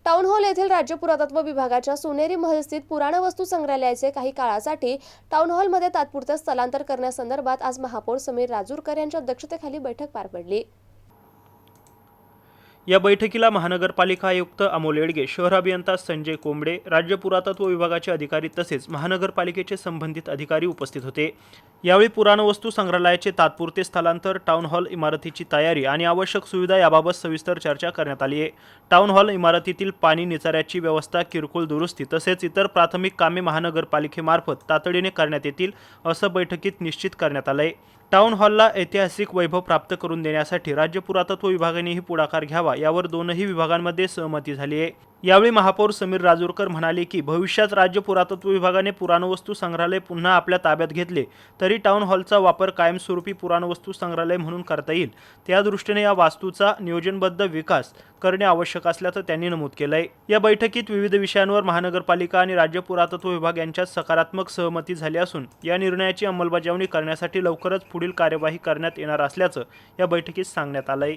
Town hall येथील राज्य पुरातत्व विभागाच्या सोनेरी महल स्थित पुराणवस्तू संग्रहालयाचे काही काळासाठी टाउन हॉलमध्ये तात्पुरते स्थलांतर करण्यासंदर्भात आज महापौर समीर राजूरकर यांच्या अध्यक्षतेखाली बैठक पार पडली। या बैठकीला महानगरपालिका आयुक्त अमोल येडगे, शहर अभियंता संजय कोंबडे, राज्य पुरातत्व विभागाचे अधिकारी तसेच महानगरपालिकेचे संबंधित अधिकारी उपस्थित होते। यावेळी पुराणवस्तू संग्रहालयाचे तात्पुरते स्थलांतर, टाउन हॉल इमारतीची तयारी आणि आवश्यक सुविधा याबाबत सविस्तर चर्चा करण्यात आली आहे। टाउन हॉल इमारतीतील पाणी निचऱ्याची व्यवस्था, किरकोळ दुरुस्ती तसेच इतर प्राथमिक कामे महानगरपालिकेमार्फत तातडीने करण्यात येतील असं बैठकीत निश्चित करण्यात आलं आहे। टाउन हॉलला ऐतिहासिक वैभव प्राप्त करून देण्यासाठी राज्य पुरातत्व विभागानेही पुढाकार घ्यावा यावर दोनही विभागांमध्ये सहमती झाली आहे। यावेळी महापौर समीर राजूरकर म्हणाले की भविष्यात राज्य पुरातत्व विभागाने पुराणवस्तू संग्रहालय पुन्हा आपल्या ताब्यात घेतले तरी टाउन हॉलचा वापर कायमस्वरूपी पुराणवस्तू संग्रहालय म्हणून करता येईल। त्या दृष्टीने या वास्तूचा नियोजनबद्ध विकास करणे आवश्यक असल्याचं त्यांनी नमूद केलंय। या बैठकीत विविध विषयांवर महानगरपालिका आणि राज्य पुरातत्व विभाग यांच्यात सकारात्मक सहमती झाली असून या निर्णयाची अंमलबजावणी करण्यासाठी लवकरच पुढील कार्यवाही करण्यात येणार असल्याचं या बैठकीत सांगण्यात आलंय।